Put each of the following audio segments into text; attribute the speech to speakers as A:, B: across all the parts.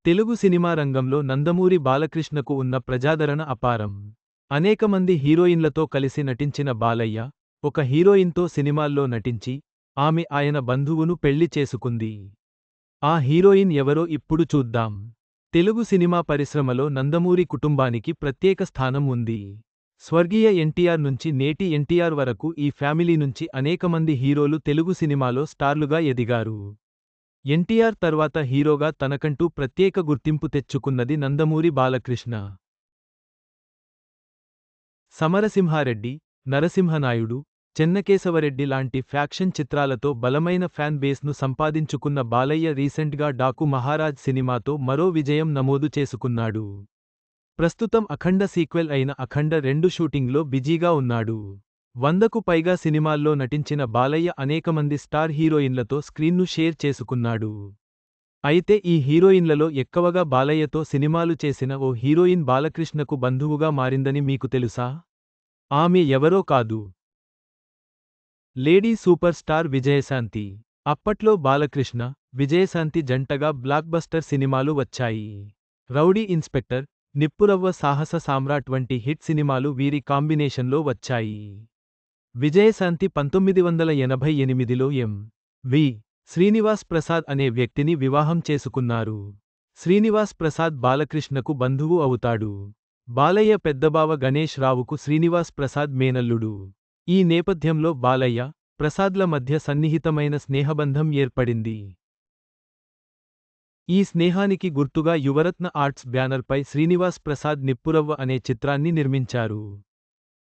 A: Telugu cinema రంగంలో నందమూరి బాలకృష్ణకు ఉన్న ప్రజాదరణ అపారం. అనేకమంది హీరోయిన్లతో కలిసి నటించిన బాలయ్య, ఒక హీరోయిన్తో సినిమాల్లో నటించి, ఆమె ఆయన బంధువును పెళ్లి చేసుకుంది. ఆ హీరోయిన్ ఎవరో ఇప్పుడు చూద్దాం. తెలుగు సినిమా పరిశ్రమలో నందమూరి కుటుంబానికి ప్రత్యేక స్థానం ఉంది. స్వర్గీయ ఎన్టీఆర్ నుంచి నేటి ఎన్టీఆర్ వరకు ఈ ఫ్యామిలీ నుంచి అనేకమంది హీరోలు తెలుగు సినిమాలో స్టార్లుగా ఎదిగారు. ఎన్టీఆర్ తర్వాత హీరోగా తనకంటూ ప్రత్యేక గుర్తింపు తెచ్చుకున్నది నందమూరి బాలకృష్ణ. సమరసింహారెడ్డి, నరసింహనాయుడు, చెన్నకేశవరెడ్డి లాంటి ఫ్యాక్షన్ చిత్రాలతో బలమైన ఫ్యాన్ బేస్ను సంపాదించుకున్న బాలయ్య రీసెంట్గా డాకు మహారాజ్ సినిమాతో మరో విజయం నమోదు చేసుకున్నాడు. ప్రస్తుతం అఖండ సీక్వెల్ అయిన అఖండ 2 షూటింగ్లో బిజీగా ఉన్నాడు. 100కు పైగా సినిమాల్లో నటించిన బాలయ్య అనేకమంది స్టార్ హీరోయిన్లతో స్క్రీన్ను షేర్ చేసుకున్నాడు. అయితే ఈ హీరోయిన్లలో ఎక్కువగా బాలయ్యతో సినిమాలు చేసిన ఓ హీరోయిన్ బాలకృష్ణకు బంధువుగా మారిందని మీకు తెలుసా? ఆమె ఎవరో కాదు, లేడీ సూపర్ స్టార్ విజయశాంతి. అప్పట్లో బాలకృష్ణ, విజయశాంతి జంటగా బ్లాక్బస్టర్ సినిమాలు వచ్చాయి. రౌడీ ఇన్స్పెక్టర్, నిప్పురవ్వ సాహస సామ్రాట్ వంటి హిట్ సినిమాలు వీరి కాంబినేషన్లో వచ్చాయి. విజయశాంతి 1988లో ఎం.వి. శ్రీనివాస్ ప్రసాద్ అనే వ్యక్తిని వివాహం చేసుకున్నారు. శ్రీనివాస్ ప్రసాద్ బాలకృష్ణకు బంధువు అవుతాడు. బాలయ్య పెద్దబావ గణేష్ రావుకు శ్రీనివాస్ ప్రసాద్ మేనల్లుడు. ఈ నేపథ్యంలో బాలయ్య, ప్రసాద్ల మధ్య సన్నిహితమైన స్నేహబంధం ఏర్పడింది. ఈ స్నేహానికి గుర్తుగా యువరత్న ఆర్ట్స్ బ్యానర్పై శ్రీనివాస్ ప్రసాద్ నిప్పురవ్వ అనే చిత్రాన్ని నిర్మించారు.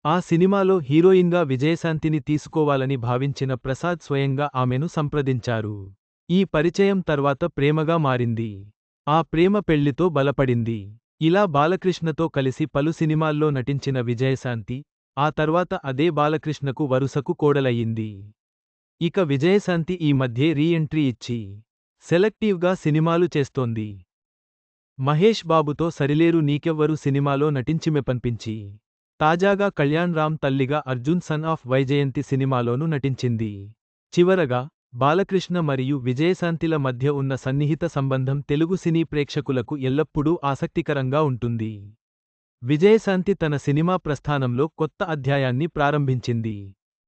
A: ఆ సినిమాలో హీరోయిన్గా విజయశాంతిని తీసుకోవాలని భావించిన ప్రసాద్ స్వయంగా ఆమెను సంప్రదించారు. ఈ పరిచయం తర్వాత ప్రేమగా మారింది. ఆ ప్రేమ పెళ్లితో బలపడింది. ఇలా బాలకృష్ణతో కలిసి పలు సినిమాల్లో నటించిన విజయశాంతి, ఆ తర్వాత అదే బాలకృష్ణకు వరుసకు కోడలయ్యింది. ఇక విజయశాంతి ఈ మధ్యే రీ ఎంట్రీ ఇచ్చి, సెలెక్టివ్గా సినిమాలు చేస్తోంది. మహేష్ బాబుతో సరిలేరు నీకెవ్వరు సినిమాలో నటించిమెపన్పించి, తాజాగా కళ్యాణ్ రామ్ తల్లిగా అర్జున్ సన్ ఆఫ్ వైజయంతి సినిమాలోనూ నటించింది. చివరగా, బాలకృష్ణ మరియు విజయశాంతిల మధ్య ఉన్న సన్నిహిత సంబంధం తెలుగు సినీ ప్రేక్షకులకు ఎల్లప్పుడూ ఆసక్తికరంగా ఉంటుంది. విజయశాంతి తన సినిమా ప్రస్థానంలో కొత్త అధ్యాయాన్ని ప్రారంభించింది.